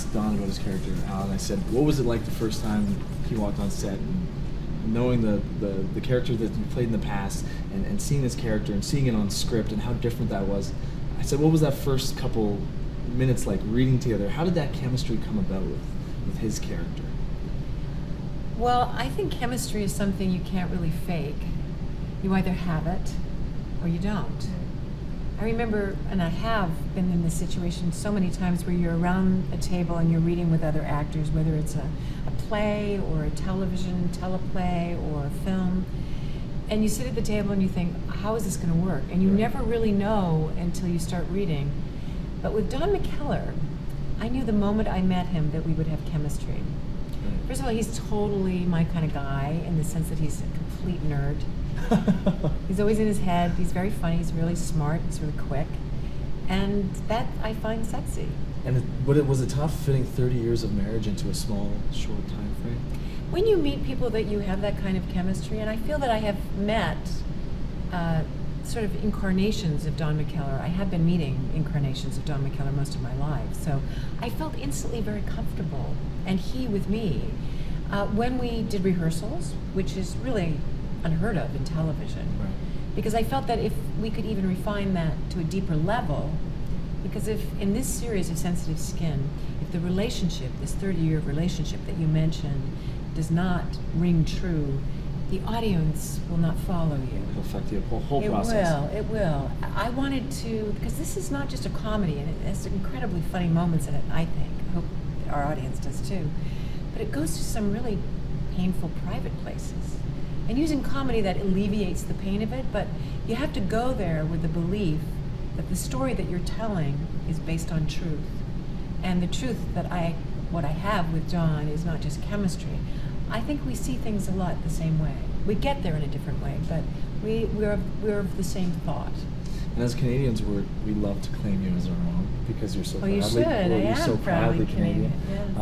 asked Don about his character, Alan. I said, what was it like the first time he walked on set, and knowing the character that you played in the past, and seeing this character and seeing it on script and how different that was. I said, what was that first couple minutes like reading together? How did that chemistry come about with his character? Well, I think chemistry is something you can't really fake. You either have it or you don't. I remember, and I have been in this situation so many times, where you're around a table and you're reading with other actors, whether it's a play or a teleplay or a film, and you sit at the table and you think, how is this going to work? And you never really know until you start reading. But with Don McKellar, I knew the moment I met him that we would have chemistry. First of all, he's totally my kind of guy, in the sense that he's a complete nerd. He's always in his head. He's very funny. He's really smart. He's really quick, and that I find sexy. And was it tough fitting 30 years of marriage into a small, short time frame? When you meet people that you have that kind of chemistry, and I feel that I have met sort of incarnations of Don McKellar. I have been meeting incarnations of Don McKellar most of my life, so I felt instantly very comfortable, and he with me. When we did rehearsals, which is really unheard of in television, Right. because I felt that if we could even refine that to a deeper level, because if in this series of Sensitive Skin, if the relationship, this 30-year relationship that you mentioned, does not ring true, the audience will not follow you. It'll affect the whole process. It will. I wanted to, because this is not just a comedy, and it has incredibly funny moments in it, I think. I hope our audience does too. But it goes to some really painful private places. And using comedy, that alleviates the pain of it, but you have to go there with the belief that the story that you're telling is based on truth. And the truth that what I have with John is not just chemistry. I think we see things a lot the same way. We get there in a different way, but we're of the same thought. And as Canadians, we love to claim you as our own, because you're so you should. you're so proudly Canadian. Yes.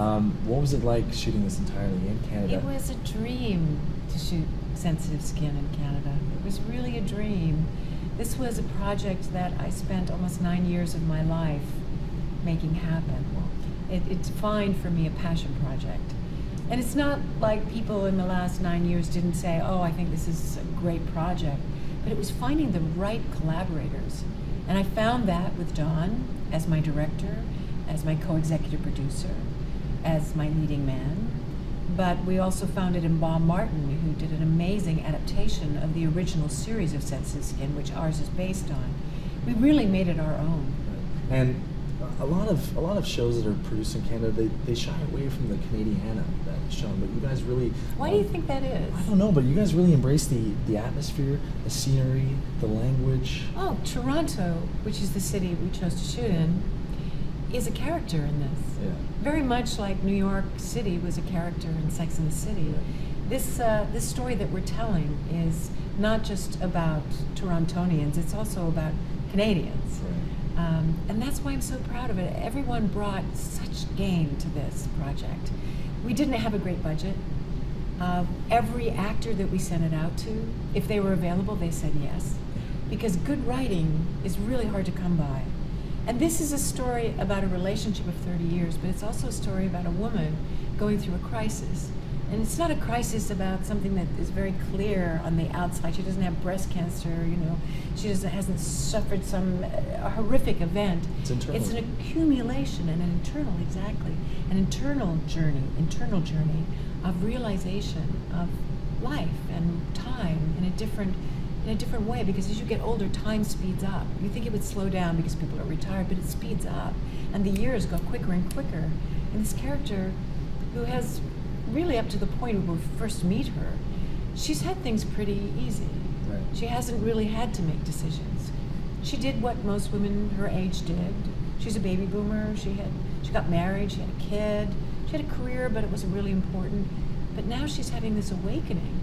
What was it like shooting this entirely in Canada? It was a dream to shoot Sensitive Skin in Canada. It was really a dream. This was a project that I spent almost 9 years of my life making happen. It defined for me a passion project. And it's not like people in the last 9 years didn't say, oh, I think this is a great project. But it was finding the right collaborators. And I found that with Don as my director, as my co-executive producer, as my leading man. But we also found it in Bob Martin, who did an amazing adaptation of the original series of Sensitive Skin, which ours is based on. We really made it our own. And a lot of shows that are produced in Canada, they shy away from the Canadiana that is shown, but you guys really... Why do you think that is? I don't know, but you guys really embrace the atmosphere, the scenery, the language. Oh, Toronto, which is the city we chose to shoot in, is a character in this. Yeah. Very much like New York City was a character in Sex and the City. This story that we're telling is not just about Torontonians, it's also about Canadians. Right. And that's why I'm so proud of it. Everyone brought such game to this project. We didn't have a great budget. Every actor that we sent it out to, if they were available, they said yes. Because good writing is really hard to come by. And this is a story about a relationship of 30 years, but it's also a story about a woman going through a crisis. And it's not a crisis about something that is very clear on the outside. She doesn't have breast cancer, She hasn't suffered some horrific event. It's internal. It's an accumulation and an internal journey of realization of life and time in a different way, because as you get older, time speeds up. You think it would slow down because people are retired, but it speeds up. And the years go quicker and quicker. And this character, who has really up to the point where we first meet her, she's had things pretty easy. Right. She hasn't really had to make decisions. She did what most women her age did. She's a baby boomer. She got married, she had a kid, she had a career, but it wasn't really important. But now she's having this awakening.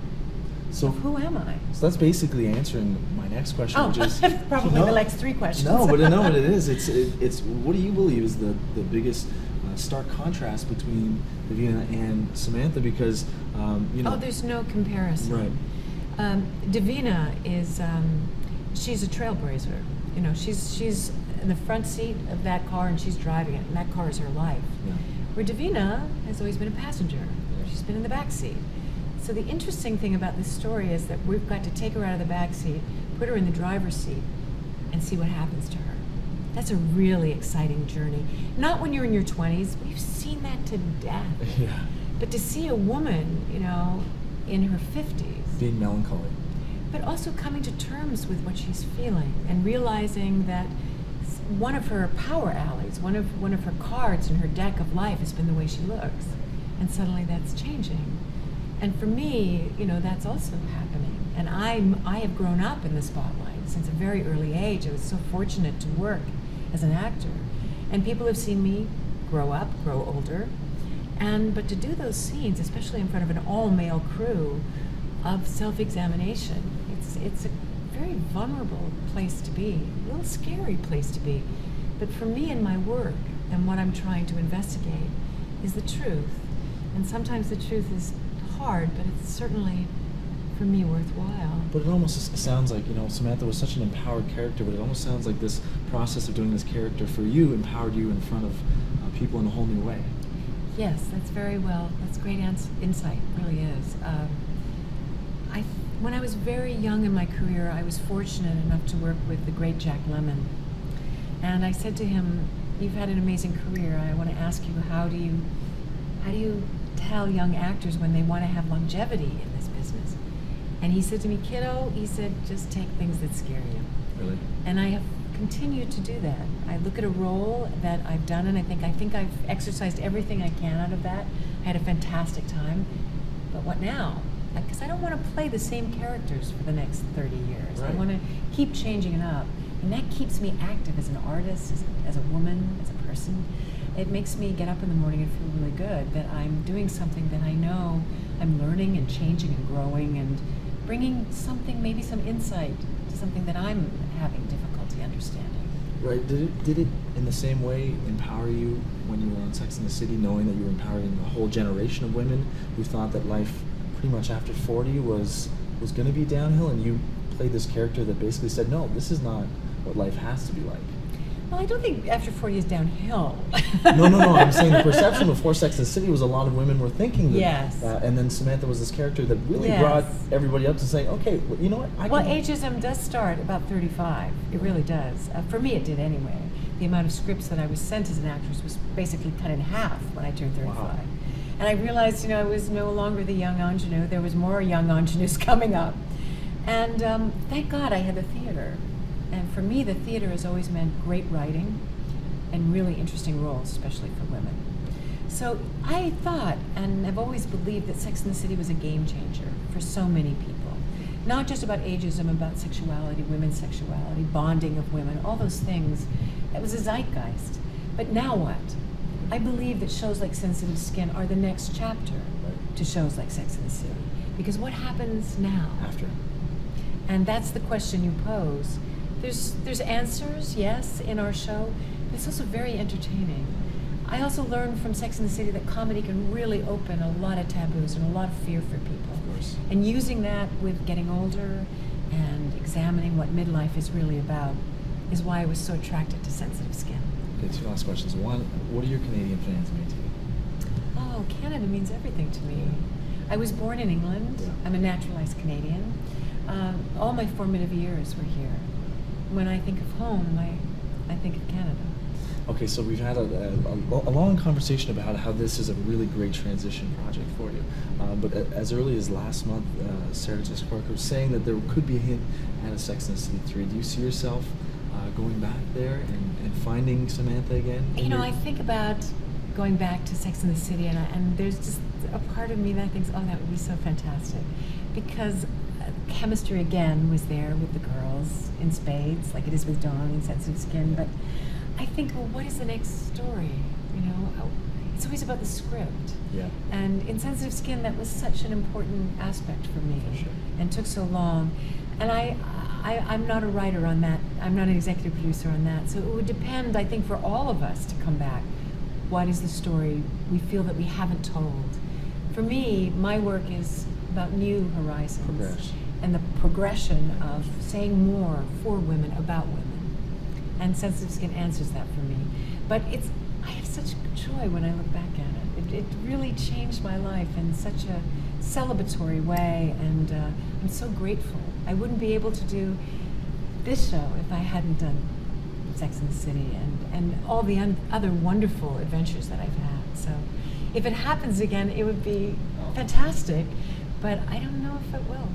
So who am I? So that's basically answering my next question, which is probably the next three questions. No, but it is. It's what do you believe is the biggest stark contrast between Davina and Samantha? Because Oh, there's no comparison. Right. Davina is she's a trailblazer. She's in the front seat of that car and she's driving it, and that car is her life. Yeah. where Davina has always been a passenger. Yeah. She's been in the back seat. So the interesting thing about this story is that we've got to take her out of the back seat, put her in the driver's seat, and see what happens to her. That's a really exciting journey. Not when you're in your 20s. We've seen that to death. Yeah. But to see a woman, in her 50s, Being melancholy. but also coming to terms with what she's feeling and realizing that one of her power alleys, one of her cards in her deck of life has been the way she looks, and suddenly that's changing. And for me, that's also happening. And I have grown up in the spotlight since a very early age. I was so fortunate to work as an actor, and people have seen me grow up, grow older, but to do those scenes, especially in front of an all-male crew of self-examination, it's a very vulnerable place to be, a little scary place to be. But for me in my work and what I'm trying to investigate is the truth. And sometimes the truth is hard, but it's certainly, for me, worthwhile. But it almost sounds like, Samantha was such an empowered character, but it almost sounds like this process of doing this character for you empowered you in front of people in a whole new way. Yes, that's very well. That's great insight, really is. When I was very young in my career, I was fortunate enough to work with the great Jack Lemmon. And I said to him, "You've had an amazing career. I want to ask you, how do you tell young actors when they want to have longevity in this business?" And he said to me, "Kiddo," he said, "just take things that scare you." Really? And I have continued to do that. I look at a role that I've done, and I think I've exercised everything I can out of that. I had a fantastic time. But what now? Because I don't want to play the same characters for the next 30 years. Right. I want to keep changing it up. And that keeps me active as an artist, as a woman, as a person. It makes me get up in the morning and feel really good that I'm doing something that I know I'm learning and changing and growing and bringing something, maybe some insight to something that I'm having difficulty understanding. Right. Did it in the same way empower you when you were on Sex and the City, knowing that you were empowering a whole generation of women who thought that life pretty much after 40 was going to be downhill, and you played this character that basically said, no, this is not what life has to be like? Well, I don't think after 40 is downhill. No. I'm saying the perception before Sex and the City was a lot of women were thinking that. Yes. And then Samantha was this character that really Yes. brought everybody up to saying, okay, well, you know what? Well, ageism does start about 35. It really does. For me, it did anyway. The amount of scripts that I was sent as an actress was basically cut in half when I turned 35. Wow. And I realized, I was no longer the young ingenue. There was more young ingenues coming up. And thank God I had the theater. And for me, the theater has always meant great writing and really interesting roles, especially for women. So I thought, and I've always believed, that Sex and the City was a game changer for so many people. Not just about ageism, about sexuality, women's sexuality, bonding of women, all those things. It was a zeitgeist. But now what? I believe that shows like Sensitive Skin are the next chapter to shows like Sex and the City. Because what happens now? After. And that's the question you pose. There's answers, yes, in our show, but it's also very entertaining. I also learned from Sex and the City that comedy can really open a lot of taboos and a lot of fear for people. Of course. And using that with getting older and examining what midlife is really about is why I was so attracted to Sensitive Skin. Okay, two last questions. One, what do your Canadian fans mean to you? Oh, Canada means everything to me. I was born in England. Yeah. I'm a naturalized Canadian. All my formative years were here. When I think of home, I think of Canada. Okay, so we've had a long conversation about how this is a really great transition project for you. But as early as last month, Sarah Jessica Parker was saying that there could be a hint at a Sex and the City 3. Do you see yourself going back there and finding Samantha again? I think about going back to Sex and the City, and there's just a part of me that thinks, oh, that would be so fantastic. Because chemistry, again, was there with the girls in spades, like it is with Dawn in Sensitive Skin. But I think, well, what is the next story? It's always about the script. Yeah. And in Sensitive Skin, that was such an important aspect for me, For sure. and took so long. And I'm not a writer on that. I'm not an executive producer on that. So it would depend, I think, for all of us to come back. What is the story we feel that we haven't told? For me, my work is about new horizons. Progression. And the progression of saying more for women, about women. And Sensitive Skin answers that for me. But I have such joy when I look back at it. It really changed my life in such a celebratory way, and I'm so grateful. I wouldn't be able to do this show if I hadn't done Sex and the City and all the other wonderful adventures that I've had. So if it happens again, it would be fantastic, but I don't know if it will.